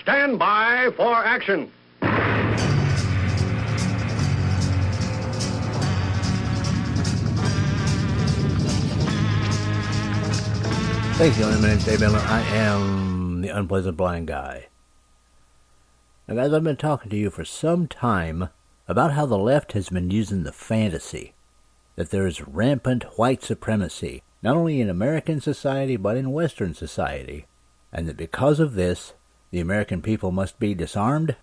stand by for action. Thanks, gentlemen. My name's Dave Miller. I am the Unpleasant Blind Guy. Now, guys, I've been talking to you for some time about how the left has been using the fantasy that there is rampant white supremacy, not only in American society, but in Western society, and that because of this, the American people must be disarmed,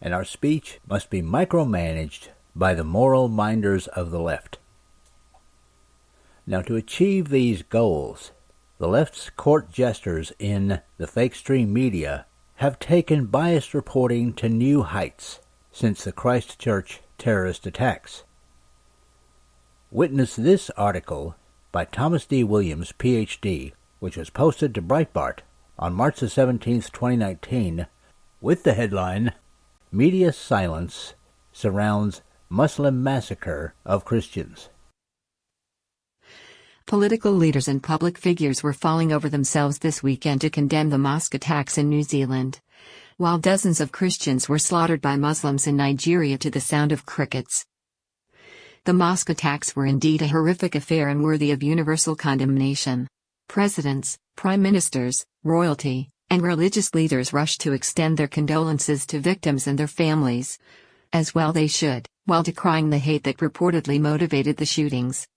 and our speech must be micromanaged by the moral minders of the left. Now, to achieve these goals, the left's court jesters in the fake stream media have taken biased reporting to new heights since the Christchurch terrorist attacks. Witness this article by Thomas D. Williams, Ph.D., which was posted to Breitbart on March 17, 2019, with the headline, Media Silence Surrounds Muslim Massacre of Christians. Political leaders and public figures were falling over themselves this weekend to condemn the mosque attacks in New Zealand, while dozens of Christians were slaughtered by Muslims in Nigeria to the sound of crickets. The mosque attacks were indeed a horrific affair and worthy of universal condemnation. Presidents, prime ministers, royalty, and religious leaders rushed to extend their condolences to victims and their families. As well they should, while decrying the hate that purportedly motivated the shootings.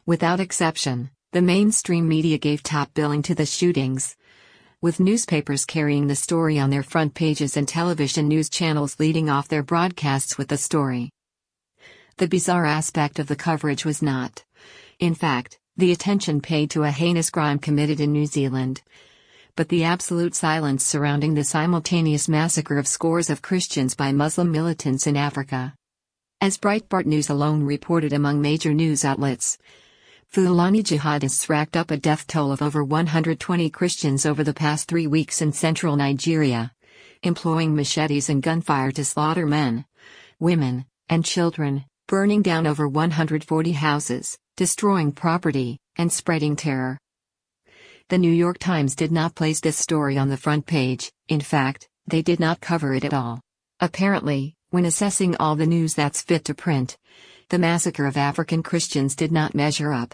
Without exception, the mainstream media gave top billing to the shootings, with newspapers carrying the story on their front pages and television news channels leading off their broadcasts with the story. The bizarre aspect of the coverage was not, in fact, the attention paid to a heinous crime committed in New Zealand, but the absolute silence surrounding the simultaneous massacre of scores of Christians by Muslim militants in Africa. As Breitbart News alone reported among major news outlets, Fulani jihadists racked up a death toll of over 120 Christians over the past 3 weeks in central Nigeria, employing machetes and gunfire to slaughter men, women, and children, burning down over 140 houses, destroying property, and spreading terror. The New York Times did not place this story on the front page. In fact, they did not cover it at all. Apparently, when assessing all the news that's fit to print, the massacre of African Christians did not measure up.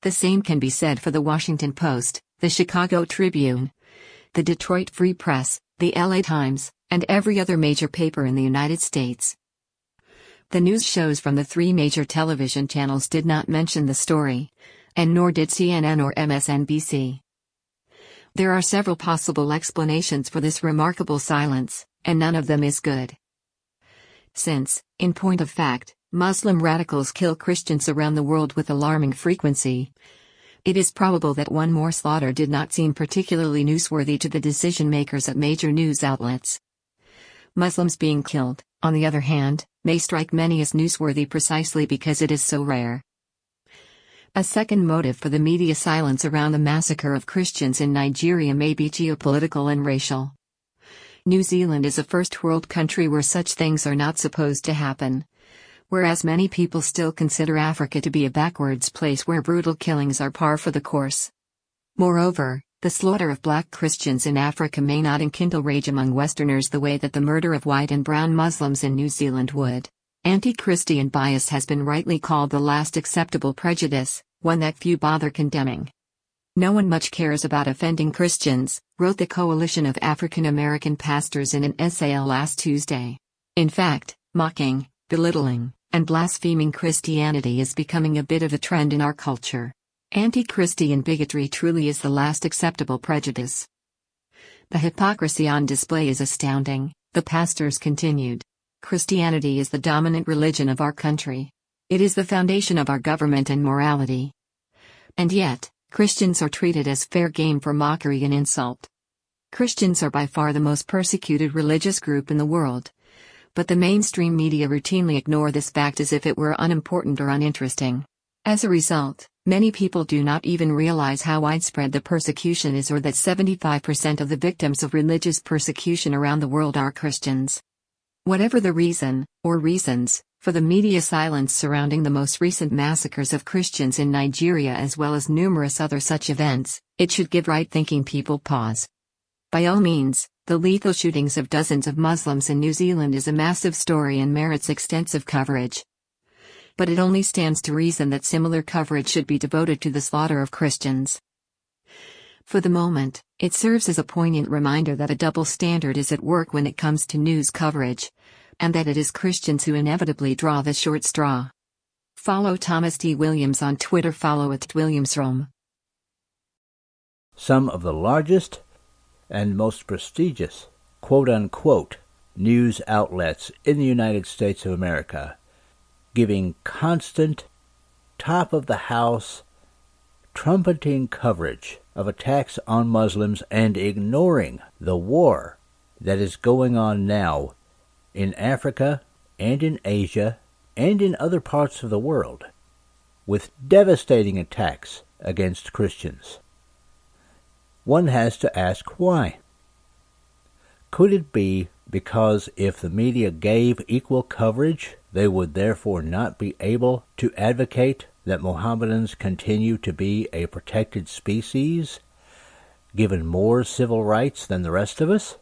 The same can be said for the Washington Post, the Chicago Tribune, the Detroit Free Press, the LA Times, and every other major paper in the United States. The news shows from the 3 major television channels did not mention the story, and nor did CNN or MSNBC. There are several possible explanations for this remarkable silence, and none of them is good. Since, in point of fact, Muslim radicals kill Christians around the world with alarming frequency, it is probable that one more slaughter did not seem particularly newsworthy to the decision-makers at major news outlets. Muslims being killed, on the other hand, may strike many as newsworthy precisely because it is so rare. A second motive for the media silence around the massacre of Christians in Nigeria may be geopolitical and racial. New Zealand is a first-world country where such things are not supposed to happen, whereas many people still consider Africa to be a backwards place where brutal killings are par for the course. Moreover, the slaughter of black Christians in Africa may not enkindle rage among Westerners the way that the murder of white and brown Muslims in New Zealand would. Anti-Christian bias has been rightly called the last acceptable prejudice, one that few bother condemning. No one much cares about offending Christians, wrote the Coalition of African American Pastors in an essay last Tuesday. In fact, mocking, belittling, and blaspheming Christianity is becoming a bit of a trend in our culture. Anti-Christian bigotry truly is the last acceptable prejudice. The hypocrisy on display is astounding, the pastors continued. Christianity is the dominant religion of our country. It is the foundation of our government and morality. And yet, Christians are treated as fair game for mockery and insult. Christians are by far the most persecuted religious group in the world. But the mainstream media routinely ignore this fact as if it were unimportant or uninteresting. As a result, many people do not even realize how widespread the persecution is or that 75% of the victims of religious persecution around the world are Christians. Whatever the reason, or reasons, for the media silence surrounding the most recent massacres of Christians in Nigeria as well as numerous other such events, it should give right-thinking people pause. By all means, The lethal shootings of dozens of Muslims in New Zealand is a massive story and merits extensive coverage. But it only stands to reason that similar coverage should be devoted to the slaughter of Christians. For the moment, it serves as a poignant reminder that a double standard is at work when it comes to news coverage, and that it is Christians who inevitably draw the short straw. Follow Thomas T. Williams on Twitter. Follow @WilliamsRome. Some of the largest and most prestigious quote-unquote news outlets in the United States of America, giving constant, top-of-the-house, trumpeting coverage of attacks on Muslims and ignoring the war that is going on now in Africa and in Asia and in other parts of the world, with devastating attacks against Christians. One has to ask why. Could it be because if the media gave equal coverage, they would therefore not be able to advocate that Mohammedans continue to be a protected species, given more civil rights than the rest of us?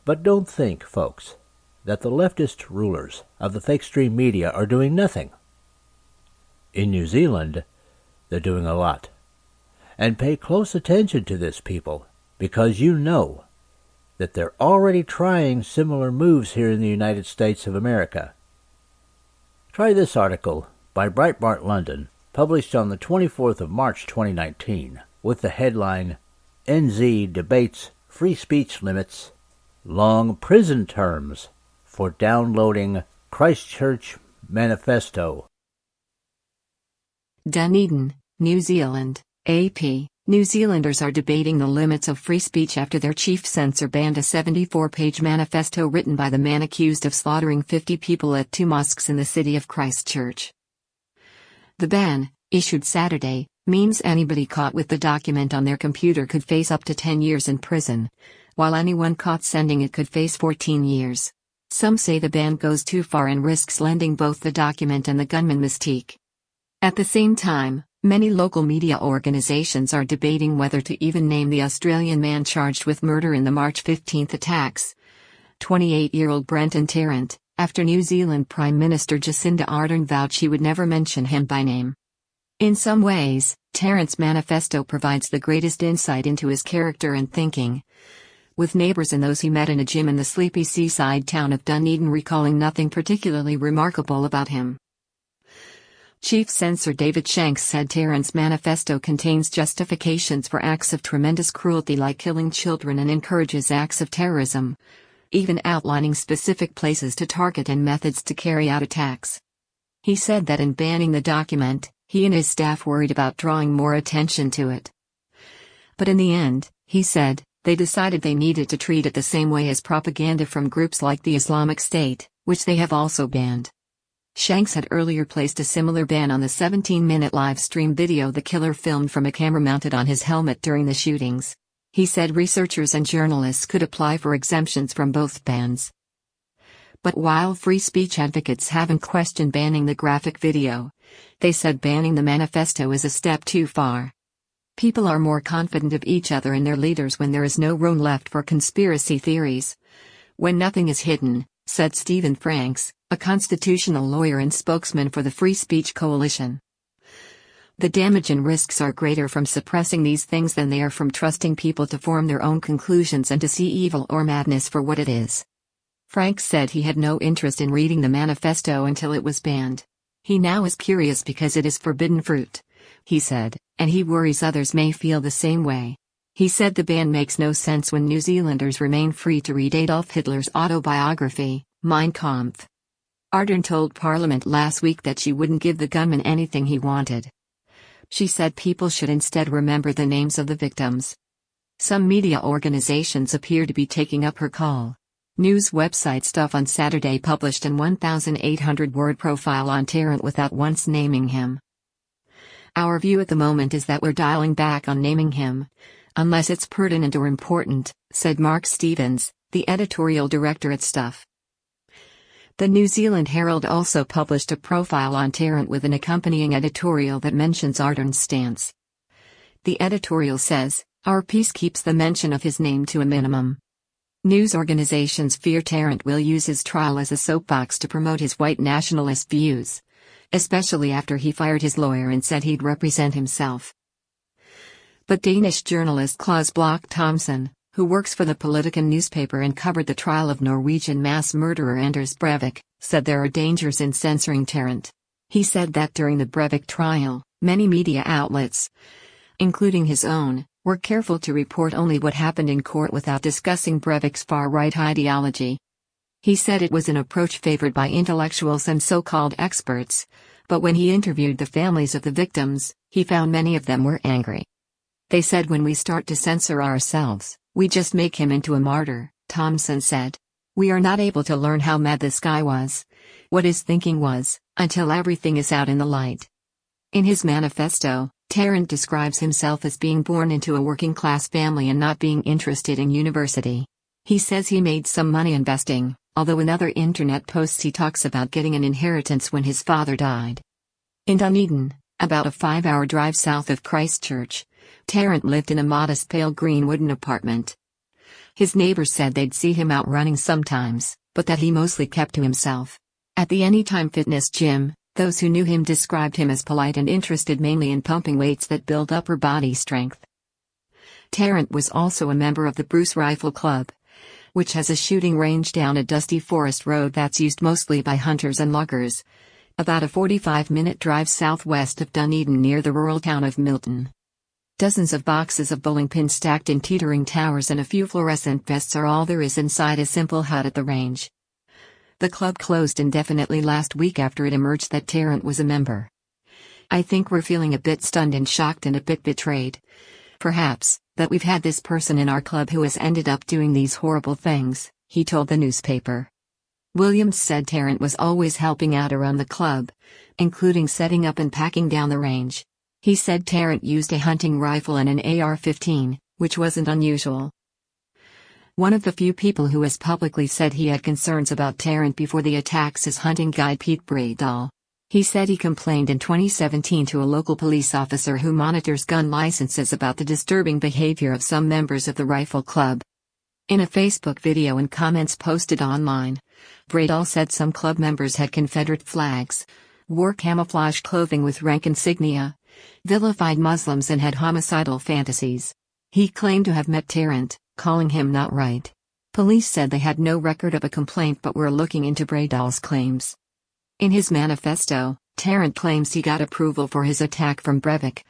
But don't think, folks, that the leftist rulers of the fake stream media are doing nothing. In New Zealand, they're doing a lot. And pay close attention to this, people, because you know that they're already trying similar moves here in the United States of America. Try this article by Breitbart London, published on the 24th of March 2019, with the headline, NZ Debates Free Speech Limits, Long Prison Terms for Downloading Christchurch Manifesto. Dunedin, New Zealand. AP, New Zealanders are debating the limits of free speech after their chief censor banned a 74-page manifesto written by the man accused of slaughtering 50 people at 2 mosques in the city of Christchurch. The ban, issued Saturday, means anybody caught with the document on their computer could face up to 10 years in prison, while anyone caught sending it could face 14 years. Some say the ban goes too far and risks lending both the document and the gunman mystique. At the same time, many local media organizations are debating whether to even name the Australian man charged with murder in the March 15 attacks, 28-year-old Brenton Tarrant, after New Zealand Prime Minister Jacinda Ardern vowed she would never mention him by name. In some ways, Tarrant's manifesto provides the greatest insight into his character and thinking, with neighbours and those he met in a gym in the sleepy seaside town of Dunedin recalling nothing particularly remarkable about him. Chief Censor David Shanks said Tarrant's manifesto contains justifications for acts of tremendous cruelty like killing children and encourages acts of terrorism, even outlining specific places to target and methods to carry out attacks. He said that in banning the document, he and his staff worried about drawing more attention to it. But in the end, he said, they decided they needed to treat it the same way as propaganda from groups like the Islamic State, which they have also banned. Shanks had earlier placed a similar ban on the 17-minute live stream video the killer filmed from a camera mounted on his helmet during the shootings. He said researchers and journalists could apply for exemptions from both bans. But while free speech advocates haven't questioned banning the graphic video, they said banning the manifesto is a step too far. People are more confident of each other and their leaders when there is no room left for conspiracy theories. When nothing is hidden, said Stephen Franks, a constitutional lawyer and spokesman for the Free Speech Coalition. The damage and risks are greater from suppressing these things than they are from trusting people to form their own conclusions and to see evil or madness for what it is. Franks said he had no interest in reading the manifesto until it was banned. He now is curious because it is forbidden fruit, he said, and he worries others may feel the same way. He said the ban makes no sense when New Zealanders remain free to read Adolf Hitler's autobiography, Mein Kampf. Ardern told Parliament last week that she wouldn't give the gunman anything he wanted. She said people should instead remember the names of the victims. Some media organizations appear to be taking up her call. News website Stuff on Saturday published an 1,800-word profile on Tarrant without once naming him. Our view at the moment is that we're dialing back on naming him, unless it's pertinent or important, said Mark Stevens, the editorial director at Stuff. The New Zealand Herald also published a profile on Tarrant with an accompanying editorial that mentions Ardern's stance. The editorial says, Our piece keeps the mention of his name to a minimum. News organizations fear Tarrant will use his trial as a soapbox to promote his white nationalist views, especially after he fired his lawyer and said he'd represent himself. But Danish journalist Claus Bloch Thomsen, who works for the Politiken newspaper and covered the trial of Norwegian mass murderer Anders Breivik, said there are dangers in censoring Tarrant. He said that during the Breivik trial, many media outlets, including his own, were careful to report only what happened in court without discussing Breivik's far-right ideology. He said it was an approach favored by intellectuals and so-called experts, but when he interviewed the families of the victims, he found many of them were angry. They said when we start to censor ourselves, we just make him into a martyr, Thomsen said. We are not able to learn how mad this guy was, what his thinking was, until everything is out in the light. In his manifesto, Tarrant describes himself as being born into a working-class family and not being interested in university. He says he made some money investing, although in other internet posts he talks about getting an inheritance when his father died. In Dunedin, about a 5-hour drive south of Christchurch, Tarrant lived in a modest pale green wooden apartment. His neighbors said they'd see him out running sometimes, but that he mostly kept to himself. At the Anytime Fitness gym, those who knew him described him as polite and interested mainly in pumping weights that build upper body strength. Tarrant was also a member of the Bruce Rifle Club, which has a shooting range down a dusty forest road that's used mostly by hunters and loggers, about a 45-minute drive southwest of Dunedin near the rural town of Milton. Dozens of boxes of bowling pins stacked in teetering towers and a few fluorescent vests are all there is inside a simple hut at the range. The club closed indefinitely last week after it emerged that Tarrant was a member. I think we're feeling a bit stunned and shocked and a bit betrayed. Perhaps, that we've had this person in our club who has ended up doing these horrible things, he told the newspaper. Williams said Tarrant was always helping out around the club, including setting up and packing down the range. He said Tarrant used a hunting rifle and an AR-15, which wasn't unusual. One of the few people who has publicly said he had concerns about Tarrant before the attacks is hunting guide Pete Bredahl. He said he complained in 2017 to a local police officer who monitors gun licenses about the disturbing behavior of some members of the rifle club. In a Facebook video and comments posted online, Bredahl said some club members had Confederate flags, wore camouflage clothing with rank insignia, vilified Muslims and had homicidal fantasies. He claimed to have met Tarrant, calling him not right. Police said they had no record of a complaint but were looking into Bredahl's claims. In his manifesto, Tarrant claims he got approval for his attack from Breivik,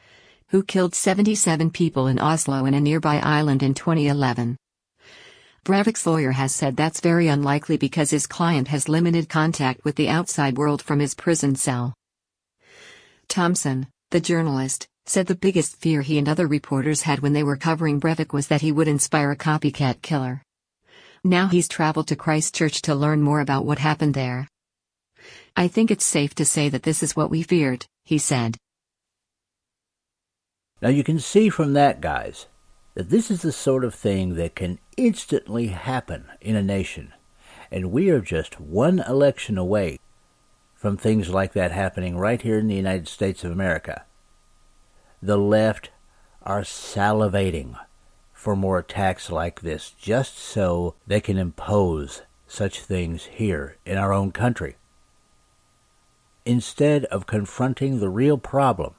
who killed 77 people in Oslo and a nearby island in 2011. Breivik's lawyer has said that's very unlikely because his client has limited contact with the outside world from his prison cell. Thomsen, the journalist, said the biggest fear he and other reporters had when they were covering Breivik was that he would inspire a copycat killer. Now he's traveled to Christchurch to learn more about what happened there. I think it's safe to say that this is what we feared, he said. Now you can see from that, guys, that this is the sort of thing that can instantly happen in a nation, and we are just one election away from things like that happening right here in the United States of America. The left are salivating for more attacks like this just so they can impose such things here in our own country. Instead of confronting the real problem,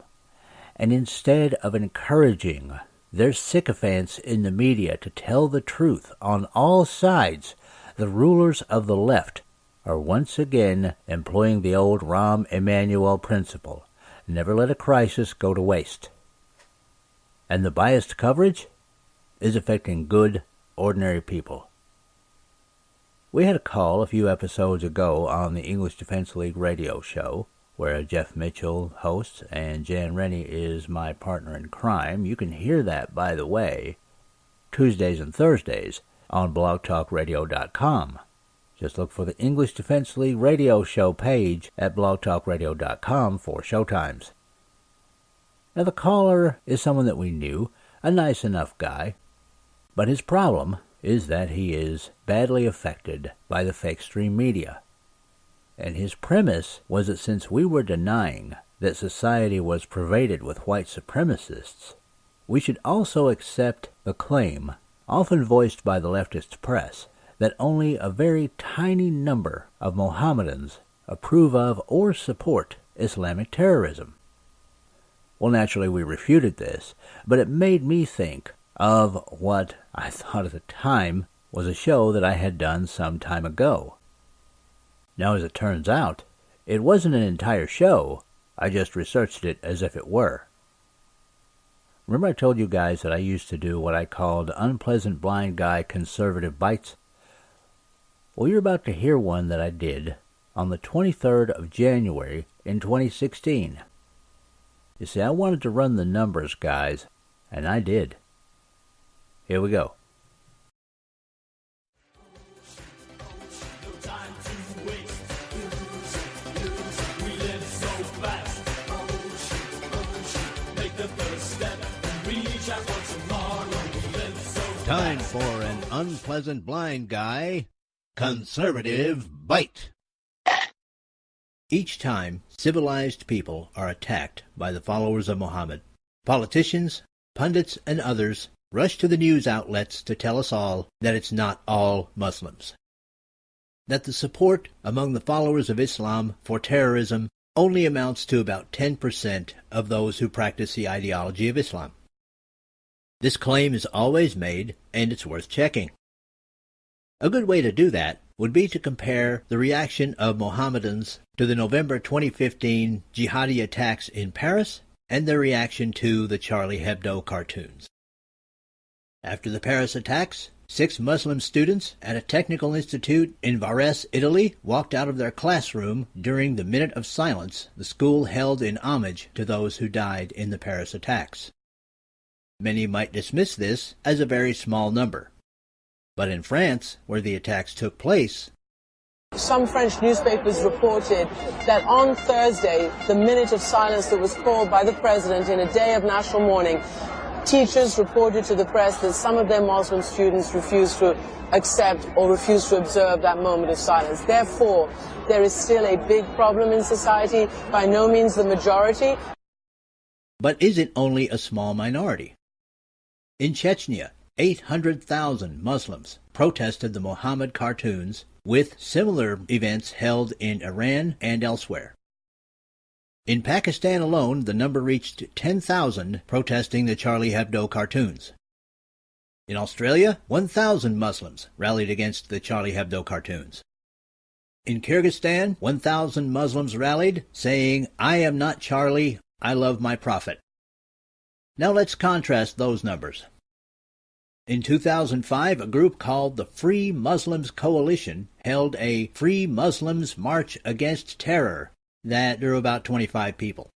and instead of encouraging their sycophants in the media to tell the truth on all sides, the rulers of the left are once again employing the old Rahm Emanuel principle: never let a crisis go to waste. And the biased coverage is affecting good, ordinary people. We had a call a few episodes ago on the English Defense League radio show, where Jeff Mitchell hosts and Jan Rennie is my partner in crime. You can hear that, by the way, Tuesdays and Thursdays on blogtalkradio.com. Just look for the English Defense League radio show page at blogtalkradio.com for showtimes. Now, the caller is someone that we knew, a nice enough guy, but his problem is that he is badly affected by the fake stream media. And his premise was that since we were denying that society was pervaded with white supremacists, we should also accept the claim, often voiced by the leftist press, that only a very tiny number of Mohammedans approve of or support Islamic terrorism. Well, naturally, we refuted this, but it made me think of what I thought at the time was a show that I had done some time ago. Now, as it turns out, it wasn't an entire show. I just researched it as if it were. Remember I told you guys that I used to do what I called Unpleasant Blind Guy Conservative Bites? Well, you're about to hear one that I did on the 23rd of January in 2016. You see, I wanted to run the numbers, guys, and I did. Here we go. Time for an Unpleasant Blind Guy Conservative Bite. Each time civilized people are attacked by the followers of Muhammad, politicians, pundits, and others rush to the news outlets to tell us all that it's not all Muslims. That the support among the followers of Islam for terrorism only amounts to about 10% of those who practice the ideology of Islam. This claim is always made, and it's worth checking. A good way to do that would be to compare the reaction of Mohammedans to the November 2015 jihadi attacks in Paris and their reaction to the Charlie Hebdo cartoons. After the Paris attacks, 6 Muslim students at a technical institute in Varese, Italy, walked out of their classroom during the minute of silence the school held in homage to those who died in the Paris attacks. Many might dismiss this as a very small number. But in France, where the attacks took place, some French newspapers reported that on Thursday, the minute of silence that was called by the president in a day of national mourning, teachers reported to the press that some of their Muslim students refused to accept or refused to observe that moment of silence. Therefore, there is still a big problem in society, by no means the majority. But is it only a small minority? In Chechnya, 800,000 Muslims protested the Muhammad cartoons, with similar events held in Iran and elsewhere. In Pakistan alone, the number reached 10,000 protesting the Charlie Hebdo cartoons. In Australia, 1,000 Muslims rallied against the Charlie Hebdo cartoons. In Kyrgyzstan, 1,000 Muslims rallied, saying, "I am not Charlie, I love my Prophet." Now let's contrast those numbers. In 2005, a group called the Free Muslims Coalition held a Free Muslims March Against Terror that drew about 25 people.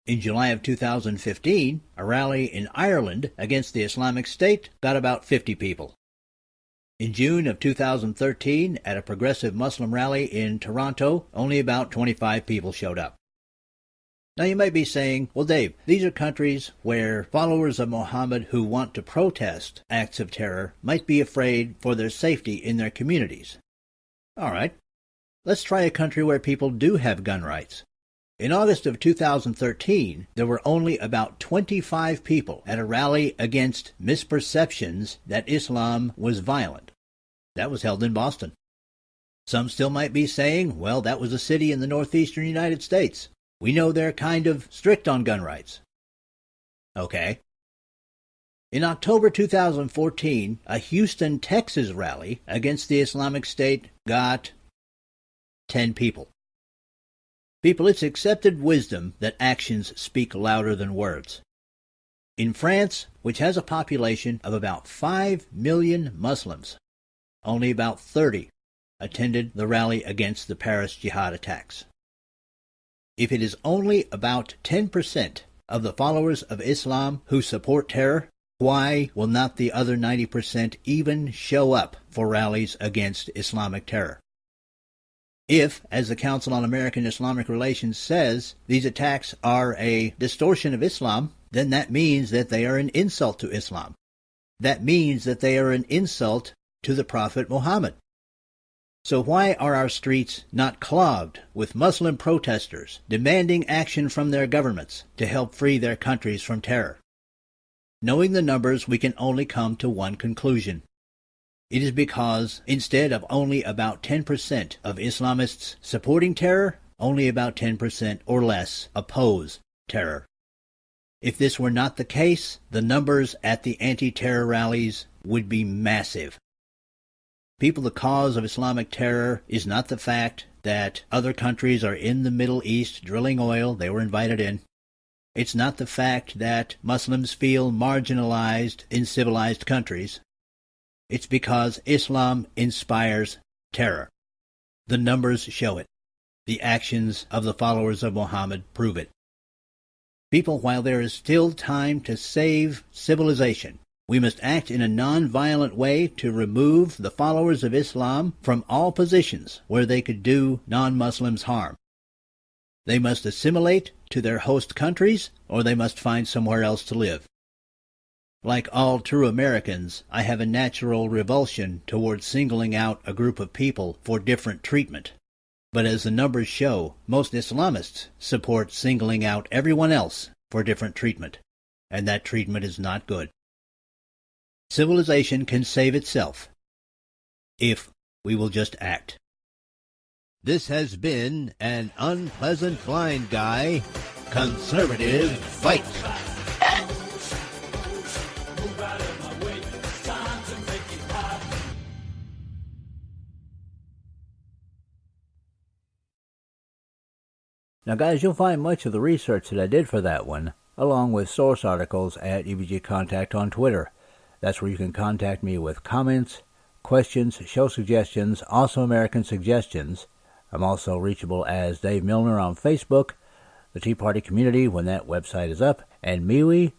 In July of 2015, a rally in Ireland against the Islamic State got about 50 people. In June of 2013, at a progressive Muslim rally in Toronto, only about 25 people showed up. Now you might be saying, well, Dave, these are countries where followers of Muhammad who want to protest acts of terror might be afraid for their safety in their communities. All right, let's try a country where people do have gun rights. In August of 2013, there were only about 25 people at a rally against misperceptions that Islam was violent. That was held in Boston. Some still might be saying, well, that was a city in the northeastern United States. We know they're kind of strict on gun rights. Okay. In October 2014, a Houston, Texas rally against the Islamic State got 10 people. People, it's accepted wisdom that actions speak louder than words. In France, which has a population of about 5 million Muslims, only about 30 attended the rally against the Paris jihad attacks. If it is only about 10% of the followers of Islam who support terror, why will not the other 90% even show up for rallies against Islamic terror? If, as the Council on American Islamic Relations says, these attacks are a distortion of Islam, then that means that they are an insult to Islam. That means that they are an insult to the Prophet Muhammad. So why are our streets not clogged with Muslim protesters demanding action from their governments to help free their countries from terror? Knowing the numbers, we can only come to one conclusion. It is because instead of only about 10% of Islamists supporting terror, only about 10% or less oppose terror. If this were not the case, the numbers at the anti-terror rallies would be massive. People, the cause of Islamic terror is not the fact that other countries are in the Middle East drilling oil, they were invited in. It's not the fact that Muslims feel marginalized in civilized countries. It's because Islam inspires terror. The numbers show it. The actions of the followers of Muhammad prove it. People, while there is still time to save civilization, we must act in a non-violent way to remove the followers of Islam from all positions where they could do non-Muslims harm. They must assimilate to their host countries, or they must find somewhere else to live. Like all true Americans, I have a natural revulsion towards singling out a group of people for different treatment. But as the numbers show, most Islamists support singling out everyone else for different treatment, and that treatment is not good. Civilization can save itself if we will just act. This has been an Unpleasant Blind Guy Conservative Fight. Now, guys, you'll find much of the research that I did for that one, along with source articles at EBG Contact on Twitter. That's where you can contact me with comments, questions, show suggestions, also American suggestions. I'm also reachable as Dave Milner on Facebook, the Tea Party Community when that website is up, and MeWe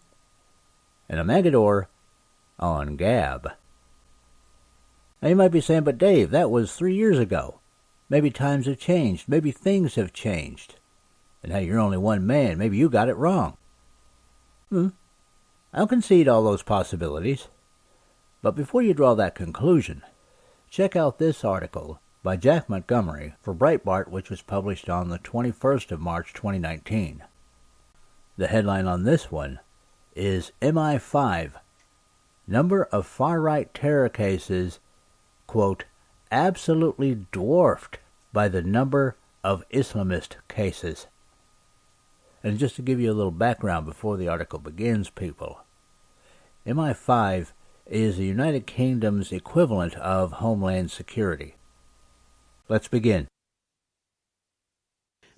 and Amagador on Gab. Now, you might be saying, but Dave, that was 3 years ago. Maybe times have changed. Maybe things have changed. And hey, you're only one man. Maybe you got it wrong. I'll concede all those possibilities. But before you draw that conclusion, check out this article by Jack Montgomery for Breitbart, which was published on the 21st of March 2019. The headline on this one is MI5, number of far-right terror cases, quote, absolutely dwarfed by the number of Islamist cases. And just to give you a little background before the article begins, people, MI5 is the United Kingdom's equivalent of Homeland Security. Let's begin.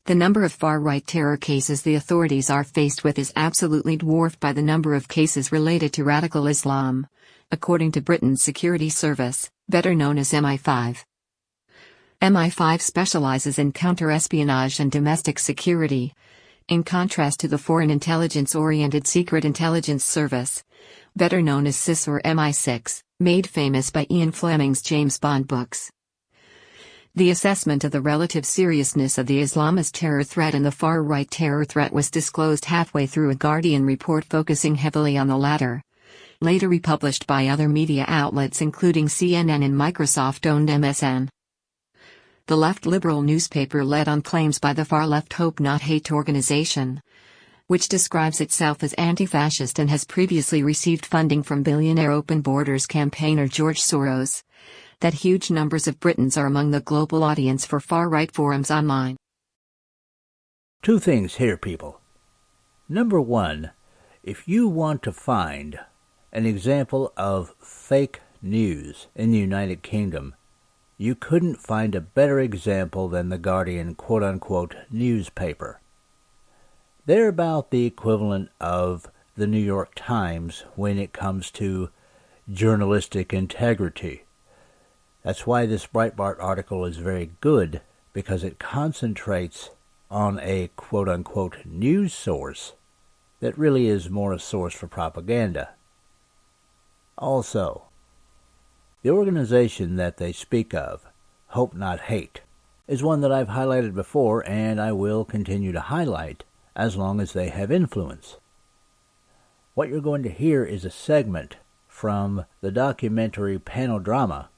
The number of far-right terror cases the authorities are faced with is absolutely dwarfed by the number of cases related to radical Islam, according to Britain's security service, better known as MI5. MI5 specializes in counter-espionage and domestic security, in contrast to the Foreign Intelligence-Oriented Secret Intelligence Service, better known as SIS or MI6, made famous by Ian Fleming's James Bond books. The assessment of the relative seriousness of the Islamist terror threat and the far-right terror threat was disclosed halfway through a Guardian report focusing heavily on the latter, later republished by other media outlets including CNN and Microsoft-owned MSN. The left liberal newspaper led on claims by the far-left Hope Not Hate organization, which describes itself as anti-fascist and has previously received funding from billionaire Open Borders campaigner George Soros, that huge numbers of Britons are among the global audience for far-right forums online. Two things here, people. Number one, if you want to find an example of fake news in the United Kingdom, you couldn't find a better example than the Guardian quote-unquote newspaper. They're about the equivalent of the New York Times when it comes to journalistic integrity. That's why this Breitbart article is very good, because it concentrates on a quote-unquote news source that really is more a source for propaganda. Also, the organization that they speak of, Hope Not Hate, is one that I've highlighted before and I will continue to highlight as long as they have influence. What you're going to hear is a segment from the documentary Panel Drama,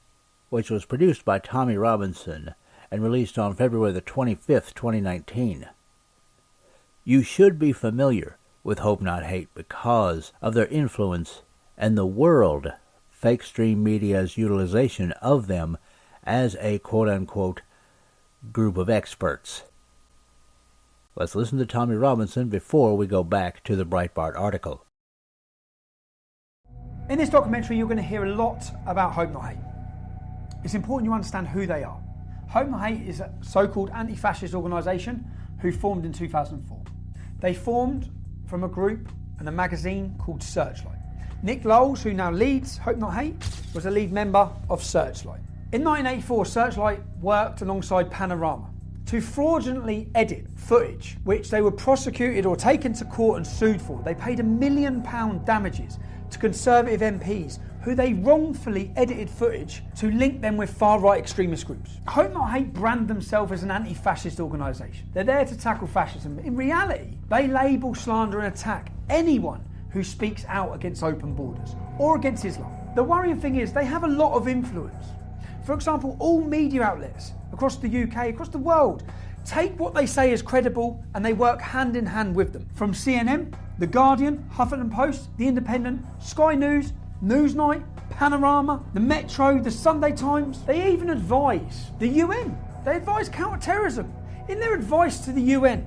which was produced by Tommy Robinson and released on February the 25th, 2019. You should be familiar with Hope Not Hate because of their influence and the world fake stream media's utilization of them as a quote-unquote group of experts. Let's listen to Tommy Robinson before we go back to the Breitbart article. In this documentary, you're going to hear a lot about Hope Not Hate. It's important you understand who they are. Hope Not Hate is a so-called anti-fascist organisation who formed in 2004. They formed from a group and a magazine called Searchlight. Nick Lowles, who now leads Hope Not Hate, was a lead member of Searchlight. In 1984, Searchlight worked alongside Panorama to fraudulently edit footage which they were prosecuted or taken to court and sued for. They paid £1 million damages to Conservative MPs who they wrongfully edited footage to link them with far-right extremist groups. Hope Not Hate brand themselves as an anti-fascist organisation. They're there to tackle fascism. In reality, they label, slander and attack anyone who speaks out against open borders or against Islam. The worrying thing is they have a lot of influence. For example, all media outlets across the UK, across the world, take what they say as credible and they work hand in hand with them. From CNN, The Guardian, Huffington Post, The Independent, Sky News, Newsnight, Panorama, The Metro, The Sunday Times. They even advise the UN. They advise counter-terrorism. In their advice to the UN,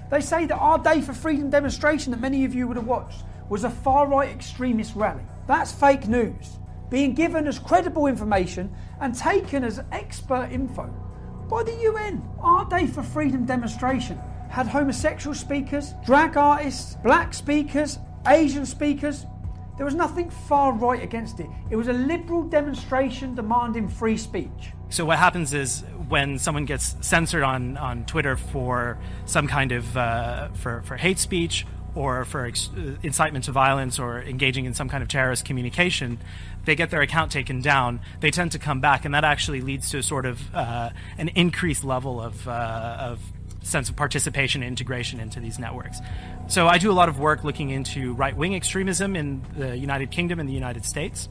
they say that our Day for Freedom demonstration that many of you would have watched was a far-right extremist rally. That's fake news, being given as credible information and taken as expert info by the UN. Our Day for Freedom demonstration had homosexual speakers, drag artists, black speakers, Asian speakers. There was nothing far right against it. It was a liberal demonstration demanding free speech. So what happens is when someone gets censored on Twitter for some kind of for hate speech or for incitement to violence or engaging in some kind of terrorist communication, they get their account taken down. They tend to come back, and that actually leads to a sort of an increased level of sense of participation and integration into these networks. So I do a lot of work looking into right-wing extremism in the United Kingdom and the United States.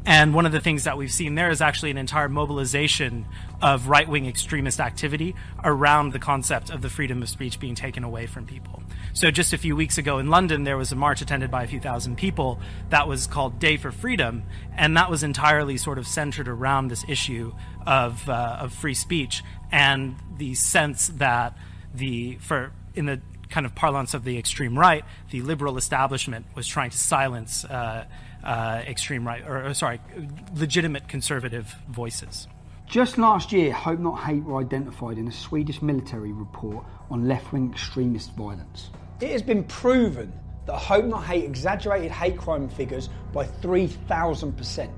And one of the things that we've seen there is actually an entire mobilization of right-wing extremist activity around the concept of the freedom of speech being taken away from people. So just a few weeks ago in London, there was a march attended by a few thousand people that was called Day for Freedom, and that was entirely sort of centered around this issue of free speech and the sense that in the kind of parlance of the extreme right, the liberal establishment was trying to silence extreme right, legitimate conservative voices. Just last year, Hope Not Hate were identified in a Swedish military report on left-wing extremist violence. It has been proven that Hope Not Hate exaggerated hate crime figures by 3,000%.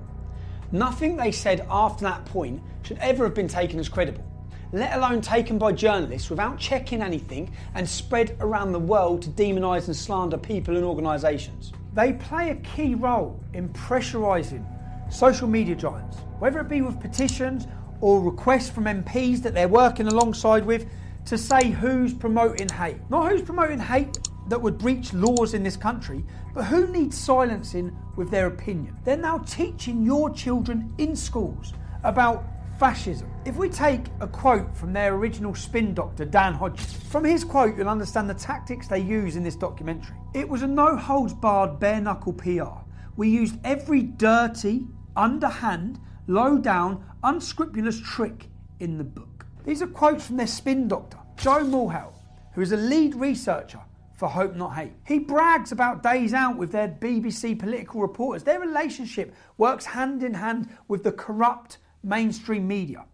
Nothing they said after that point should ever have been taken as credible, let alone taken by journalists without checking anything and spread around the world to demonise and slander people and organisations. They play a key role in pressurising social media giants, whether it be with petitions or requests from MPs that they're working alongside with to say who's promoting hate. Not who's promoting hate that would breach laws in this country, but who needs silencing with their opinion. They're now teaching your children in schools about fascism. If we take a quote from their original spin doctor, Dan Hodges, from his quote you'll understand the tactics they use in this documentary. It was a no-holds-barred, bare-knuckle PR. We used every dirty, underhand, low-down, unscrupulous trick in the book. These are quotes from their spin doctor, Joe Mulhall, who is a lead researcher for Hope Not Hate. He brags about days out with their BBC political reporters. Their relationship works hand in hand with the corrupt mainstream media.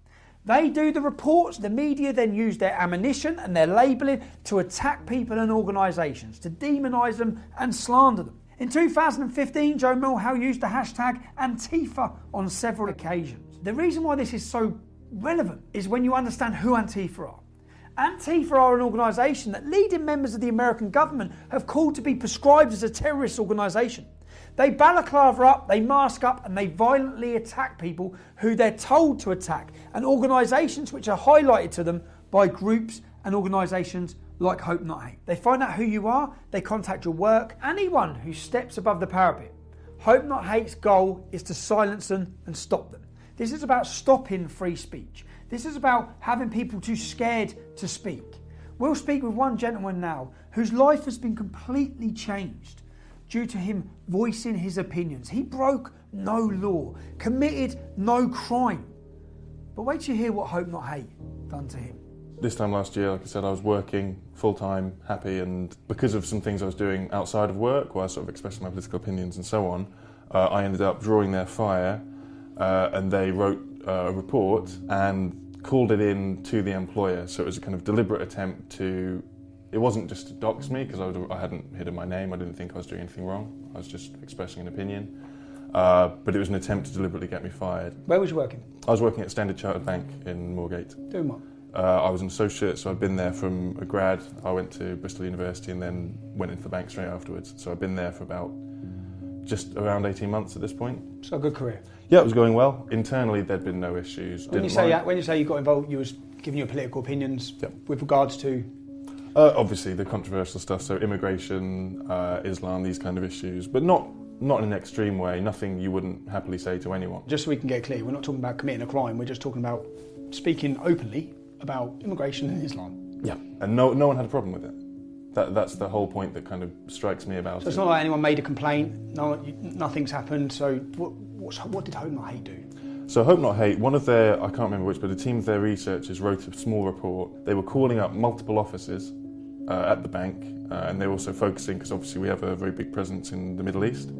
They do the reports, the media then use their ammunition and their labelling to attack people and organisations, to demonise them and slander them. In 2015, Joe Mulhall used the hashtag Antifa on several occasions. The reason why this is so relevant is when you understand who Antifa are. Antifa are an organisation that leading members of the American government have called to be prescribed as a terrorist organisation. They balaclava up, they mask up, and they violently attack people who they're told to attack, and organisations which are highlighted to them by groups and organisations like Hope Not Hate. They find out who you are, they contact your work, anyone who steps above the parapet. Hope Not Hate's goal is to silence them and stop them. This is about stopping free speech. This is about having people too scared to speak. We'll speak with one gentleman now whose life has been completely changed due to him voicing his opinions. He broke no law, committed no crime. But wait till you hear what Hope Not Hate done to him. This time last year, like I said, I was working full-time, happy, and because of some things I was doing outside of work, where I was sort of expressing my political opinions and so on, I ended up drawing their fire, and they wrote a report and called it in to the employer. So it was a kind of deliberate attempt to, it wasn't just to dox me, because I hadn't hidden my name, I didn't think I was doing anything wrong, I was just expressing an opinion. But it was an attempt to deliberately get me fired. Where was you working? I was working at Standard Chartered Bank in Moorgate. Doing what? I was an associate, so I'd been there from a grad. I went to Bristol University and then went into the bank straight afterwards. So I've been there for about just around 18 months at this point. So a good career. Yeah, it was going well. Internally, there'd been no issues. When you say you got involved, you was giving your political opinions with regards to? Obviously, the controversial stuff, so immigration, Islam, these kind of issues, but not in an extreme way, nothing you wouldn't happily say to anyone. Just so we can get clear, we're not talking about committing a crime, we're just talking about speaking openly about immigration and Islam. Yeah, and no one had a problem with it. That's the whole point that kind of strikes me about it. So it's not like anyone made a complaint, nothing's happened, so what did Hope Not Hate do? So Hope Not Hate, one of their, I can't remember which, but a team of their researchers wrote a small report. They were calling up multiple offices at the bank, and they were also focusing, because obviously we have a very big presence in the Middle East,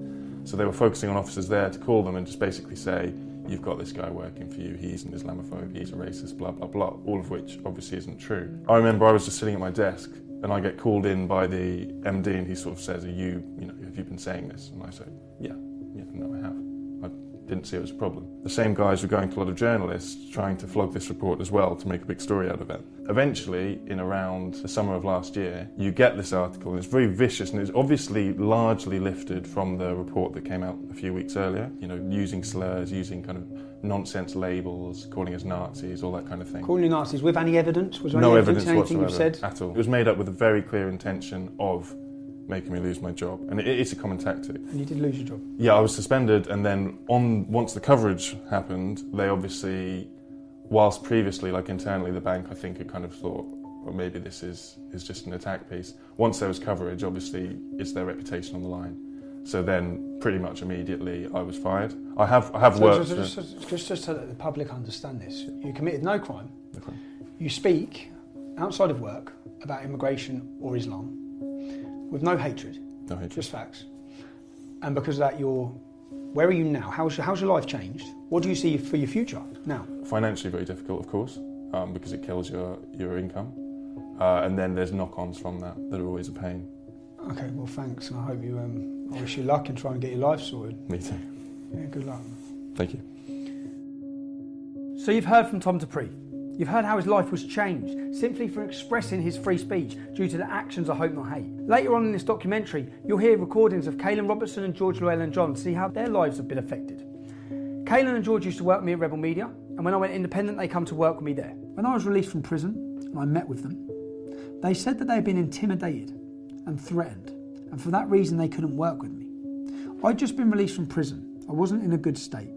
so they were focusing on officers there to call them and just basically say, you've got this guy working for you, he's an Islamophobe, he's a racist, blah, blah, blah, all of which obviously isn't true. I remember I was just sitting at my desk and I get called in by the MD and he sort of says, have you been saying this? And I say, yeah, no, I have. I didn't see it as a problem. The same guys were going to a lot of journalists trying to flog this report as well to make a big story out of it. Eventually, in around the summer of last year, you get this article and it's very vicious and it's obviously largely lifted from the report that came out a few weeks earlier, using slurs, using kind of nonsense labels, calling us Nazis, all that kind of thing. Calling you Nazis with any evidence? Was there no any evidence anything whatsoever you've said? At all. It was made up with a very clear intention of making me lose my job, and it's a common tactic. And you did lose your job? Yeah, I was suspended, and then once the coverage happened, they obviously, whilst previously, like internally, the bank, I think, had kind of thought, well, maybe this is just an attack piece. Once there was coverage, obviously, it's their reputation on the line. So then, pretty much immediately, I was fired. I have worked. Just so that the public understand this, you committed no crime. No crime. You speak outside of work about immigration or Islam. With no hatred. No hatred. Just facts. And because of that, where are you now? How's your life changed? What do you see for your future now? Financially very difficult, of course, because it kills your income. And then there's knock-ons from that are always a pain. Okay, well thanks, and I hope you, I wish you luck in trying to get your life sorted. Me too. Yeah, good luck. Thank you. So you've heard from Tom Dupree. You've heard how his life was changed simply for expressing his free speech due to the actions of Hope Not Hate. Later on in this documentary, you'll hear recordings of Caelan Robertson and George Llewellyn-John to see how their lives have been affected. Caelan and George used to work with me at Rebel Media, and when I went independent, they come to work with me there. When I was released from prison and I met with them, they said that they had been intimidated and threatened, and for that reason they couldn't work with me. I'd just been released from prison. I wasn't in a good state,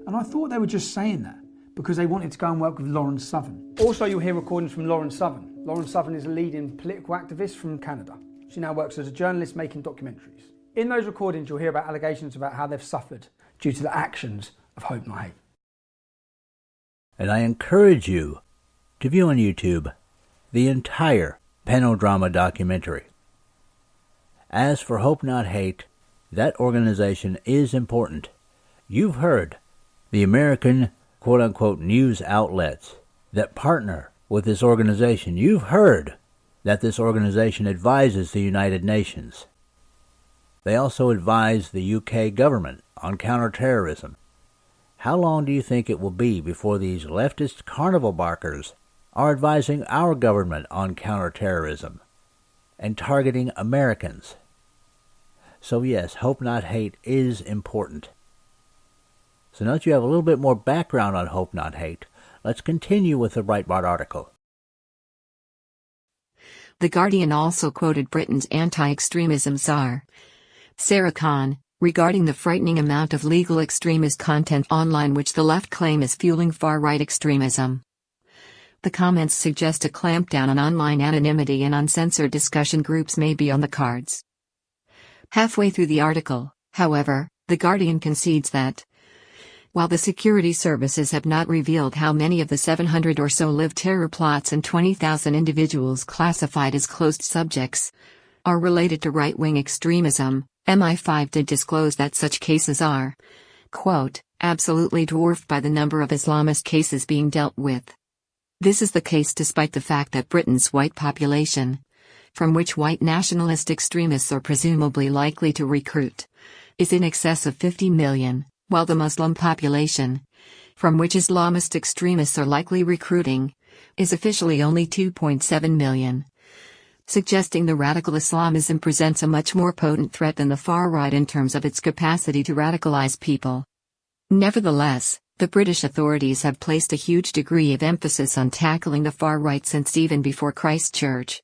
and I thought they were just saying that because they wanted to go and work with Lauren Southern. Also, you'll hear recordings from Lauren Southern. Lauren Southern is a leading political activist from Canada. She now works as a journalist making documentaries. In those recordings, you'll hear about allegations about how they've suffered due to the actions of Hope Not Hate. And I encourage you to view on YouTube the entire Panodrama documentary. As for Hope Not Hate, that organization is important. You've heard the American quote-unquote news outlets that partner with this organization. You've heard that this organization advises the United Nations. They also advise the UK government on counterterrorism. How long do you think it will be before these leftist carnival barkers are advising our government on counterterrorism and targeting Americans? So yes, Hope Not Hate is important. So now that you have a little bit more background on Hope Not Hate, let's continue with the Breitbart article. The Guardian also quoted Britain's anti-extremism czar, Sarah Khan, regarding the frightening amount of legal extremist content online which the left claim is fueling far-right extremism. The comments suggest a clampdown on online anonymity and uncensored discussion groups may be on the cards. Halfway through the article, however, The Guardian concedes that, while the security services have not revealed how many of the 700 or so live terror plots and 20,000 individuals classified as closed subjects are related to right-wing extremism, MI5 did disclose that such cases are, quote, absolutely dwarfed by the number of Islamist cases being dealt with. This is the case despite the fact that Britain's white population, from which white nationalist extremists are presumably likely to recruit, is in excess of 50 million. While the Muslim population, from which Islamist extremists are likely recruiting, is officially only 2.7 million, suggesting the radical Islamism presents a much more potent threat than the far right in terms of its capacity to radicalize people. Nevertheless, the British authorities have placed a huge degree of emphasis on tackling the far right since even before Christchurch,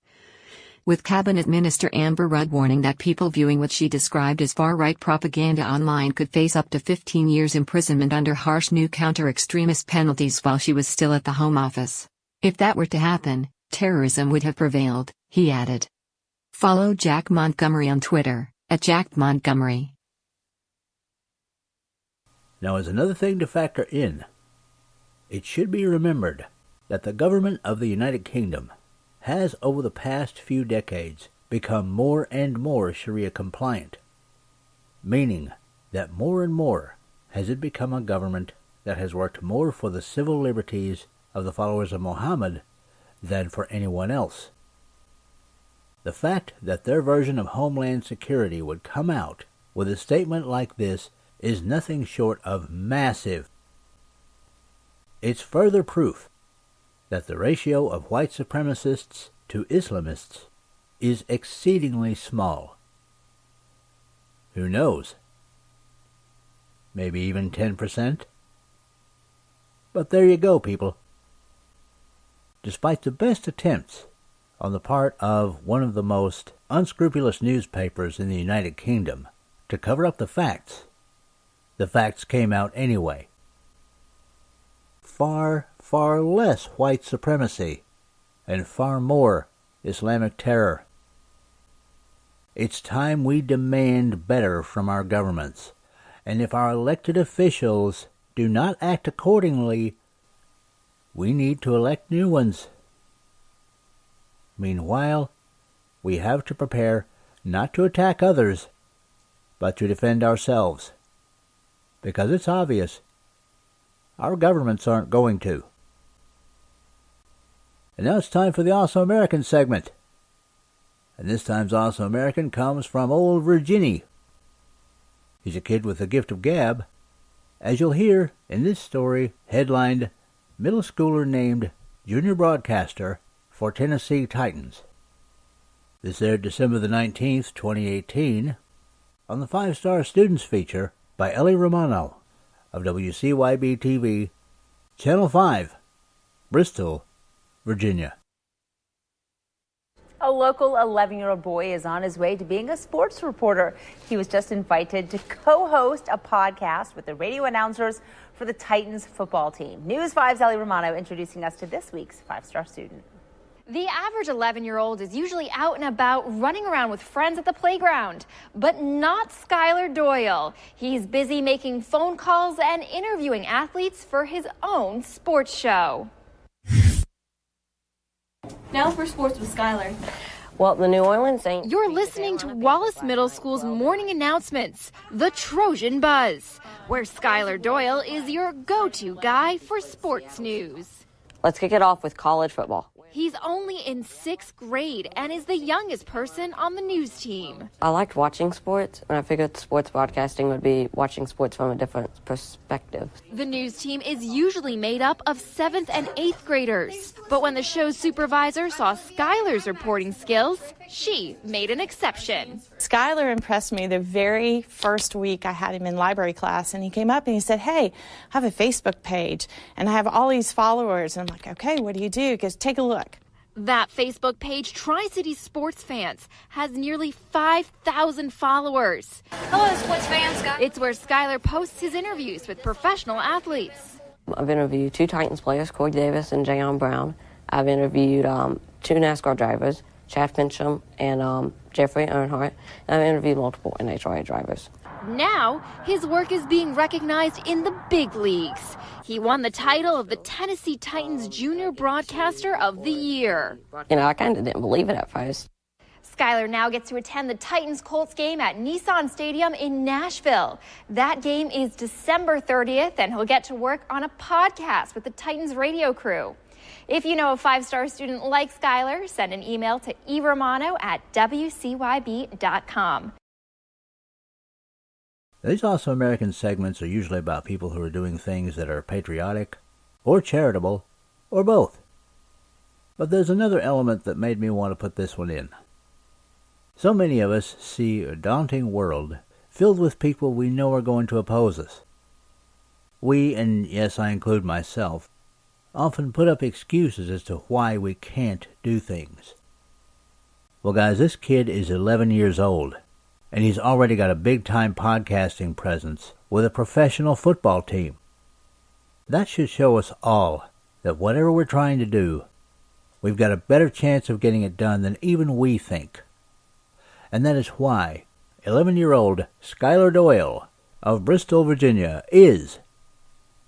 with Cabinet Minister Amber Rudd warning that people viewing what she described as far-right propaganda online could face up to 15 years imprisonment under harsh new counter-extremist penalties while she was still at the Home Office. If that were to happen, terrorism would have prevailed, he added. Follow Jack Montgomery on Twitter, @JackMontgomery. Now, as another thing to factor in, it should be remembered that the government of the United Kingdom has over the past few decades become more and more Sharia compliant, meaning that more and more has it become a government that has worked more for the civil liberties of the followers of Muhammad than for anyone else. The fact that their version of Homeland Security would come out with a statement like this is nothing short of massive. It's further proof that the ratio of white supremacists to Islamists is exceedingly small. Who knows? Maybe even 10%? But there you go, people. Despite the best attempts on the part of one of the most unscrupulous newspapers in the United Kingdom to cover up the facts came out anyway. Far, far less white supremacy and far more Islamic terror. It's time we demand better from our governments, and if our elected officials do not act accordingly, we need to elect new ones. Meanwhile, we have to prepare not to attack others, but to defend ourselves, because it's obvious our governments aren't going to. And now it's time for the Awesome American segment. And this time's Awesome American comes from old Virginie. He's a kid with the gift of gab, as you'll hear in this story headlined, Middle Schooler Named Junior Broadcaster for Tennessee Titans. This aired December the 19th, 2018, on the 5-Star Students feature by Ellie Romano of WCYB-TV, Channel 5, Bristol, Virginia. A local 11-year-old boy is on his way to being a sports reporter. He was just invited to co-host a podcast with the radio announcers for the Titans football team. News 5's Ellie Romano introducing us to this week's 5-Star student. The average 11-year-old is usually out and about running around with friends at the playground, but not Skylar Doyle. He's busy making phone calls and interviewing athletes for his own sports show. Now for sports with Skylar. Well, the New Orleans Saints. You're listening to Wallace Middle School's morning announcements, the Trojan Buzz, where Skylar Doyle is your go-to guy for sports news. Let's kick it off with college football. He's only in 6th grade and is the youngest person on the news team. I liked watching sports, and I figured sports broadcasting would be watching sports from a different perspective. The news team is usually made up of 7th and 8th graders. But when the show's supervisor saw Skylar's reporting skills, she made an exception. Skylar impressed me the very first week I had him in library class, and he came up and he said, "Hey, I have a Facebook page, and I have all these followers." And I'm like, "Okay, what do you do?" He goes, "Take a look." That Facebook page, Tri-City Sports Fans, has nearly 5,000 followers. Hello, sports fans. It's where Skylar posts his interviews with professional athletes. I've interviewed 2 Titans players, Corey Davis and Jayon Brown, I've interviewed 2 NASCAR drivers, Chad Fincham and Jeffrey Earnhardt, and I've interviewed multiple NHRA drivers. Now, his work is being recognized in the big leagues. He won the title of the Tennessee Titans Junior Broadcaster of the Year. I kind of didn't believe it at first. Skyler now gets to attend the Titans-Colts game at Nissan Stadium in Nashville. That game is December 30th, and he'll get to work on a podcast with the Titans radio crew. If you know a 5-star student like Skyler, send an email to eRomano@WCYB.com. These Awesome American segments are usually about people who are doing things that are patriotic, or charitable, or both. But there's another element that made me want to put this one in. So many of us see a daunting world filled with people we know are going to oppose us. We, and yes, I include myself, often put up excuses as to why we can't do things. Well, guys, this kid is 11 years old, and he's already got a big-time podcasting presence with a professional football team. That should show us all that whatever we're trying to do, we've got a better chance of getting it done than even we think. And that is why 11-year-old Skyler Doyle of Bristol, Virginia is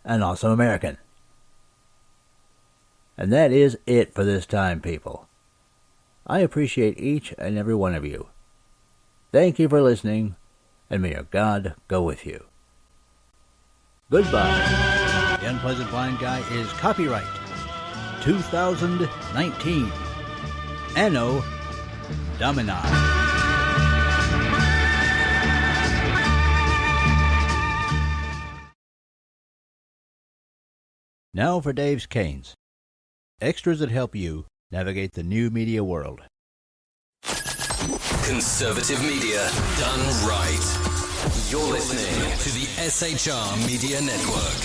an Awesome American. And that is it for this time, people. I appreciate each and every one of you. Thank you for listening, and may your God go with you. Goodbye. The Unpleasant Blind Guy is copyright 2019. Anno Domini. Now for Dave's Canes. Extras that help you navigate the new media world. Conservative media done right. You're listening to the SHR Media Network.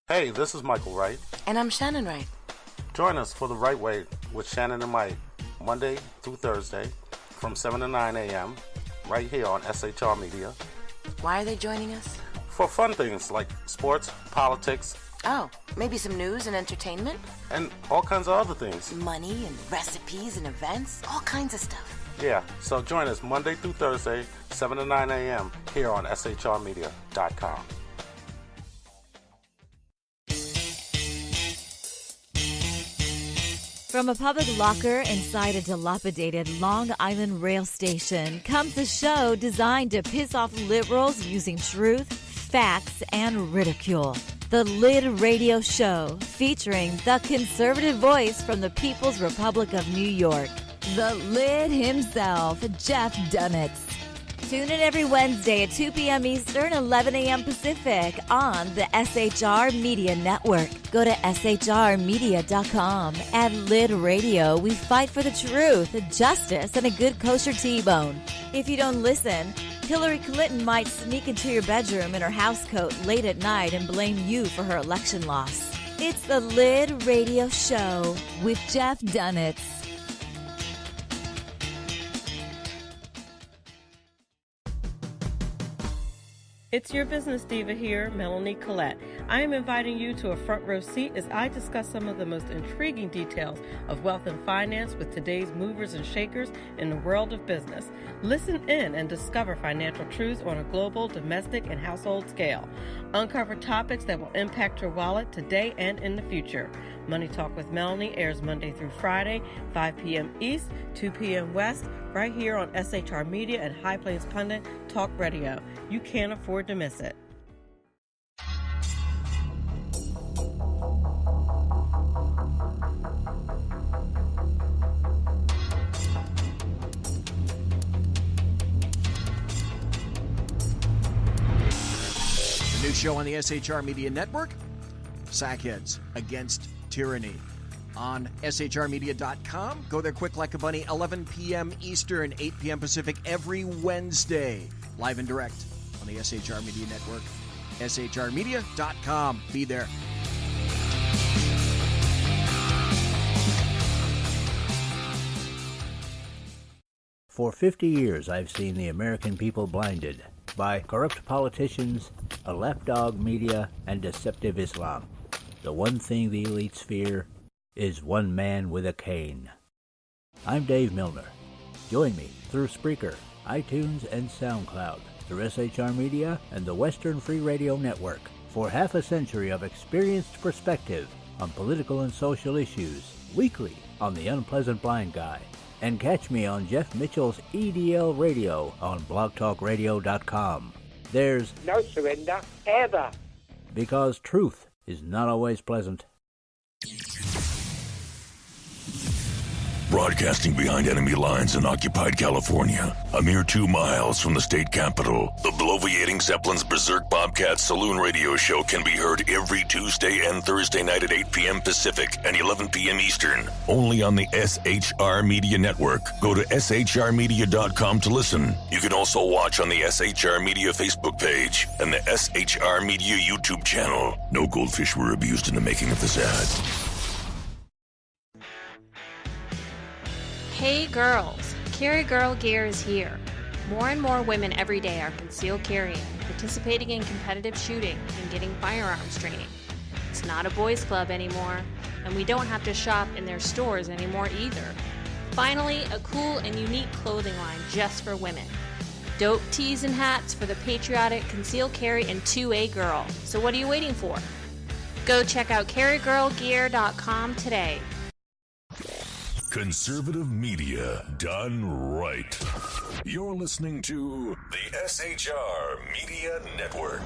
Hey, this is Michael Wright. And I'm Shannon Wright. Join us for The Right Way with Shannon and Mike, Monday through Thursday from 7 to 9 a.m. right here on SHR Media. Why are they joining us? For fun things like sports, politics. Oh, maybe some news and entertainment? And all kinds of other things. Money and recipes and events, all kinds of stuff. Yeah, so join us Monday through Thursday, 7 to 9 a.m. here on shrmedia.com. From a public locker inside a dilapidated Long Island rail station comes a show designed to piss off liberals using truth, facts, and ridicule. The Lid Radio Show, featuring the conservative voice from the People's Republic of New York, the Lid himself, Jeff Dunetz. Tune in every Wednesday at 2 p.m. Eastern, 11 a.m. Pacific on the SHR Media Network. Go to shrmedia.com. At Lid Radio, we fight for the truth, justice, and a good kosher T-bone. If you don't listen, Hillary Clinton might sneak into your bedroom in her housecoat late at night and blame you for her election loss. It's the Lid Radio Show with Jeff Dunetz. It's your business diva here, Melanie Collette. I am inviting you to a front row seat as I discuss some of the most intriguing details of wealth and finance with today's movers and shakers in the world of business. Listen in and discover financial truths on a global, domestic, and household scale. Uncover topics that will impact your wallet today and in the future. Money Talk with Melanie airs Monday through Friday, 5 p.m. East, 2 p.m. West, right here on SHR Media and High Plains Pundit Talk Radio. You can't afford to miss it. The new show on the SHR Media Network, Sackheads Against Tyranny. On shrmedia.com. Go there quick like a bunny, 11 p.m. Eastern, 8 p.m. Pacific every Wednesday. Live and direct on the SHR Media Network. shrmedia.com. Be there. For 50 years, I've seen the American people blinded by corrupt politicians, a lapdog media, and deceptive Islam. The one thing the elites fear is one man with a cane. I'm Dave Milner. Join me through Spreaker, iTunes, and SoundCloud, through SHR Media and the Western Free Radio Network, for half a century of experienced perspective on political and social issues, weekly on The Unpleasant Blind Guy. And catch me on Jeff Mitchell's EDL Radio on blogtalkradio.com. There's no surrender, ever. Because truth is not always pleasant. Broadcasting behind enemy lines in occupied California, a mere 2 miles from the state capitol, the bloviating Zeppelin's Berserk Bobcat Saloon radio show can be heard every Tuesday and Thursday night at 8 p.m. Pacific and 11 p.m. Eastern, only on the SHR Media Network. Go to shrmedia.com to listen. You can also watch on the SHR Media Facebook page and the SHR Media YouTube channel. No goldfish were abused in the making of this ad. Hey girls, Carry Girl Gear is here. More and more women every day are concealed carrying, participating in competitive shooting, and getting firearms training. It's not a boys' club anymore, and we don't have to shop in their stores anymore either. Finally, a cool and unique clothing line just for women. Dope tees and hats for the patriotic, concealed carry, and 2A girl. So what are you waiting for? Go check out carrygirlgear.com today. Conservative media done right. You're listening to the SHR Media Network.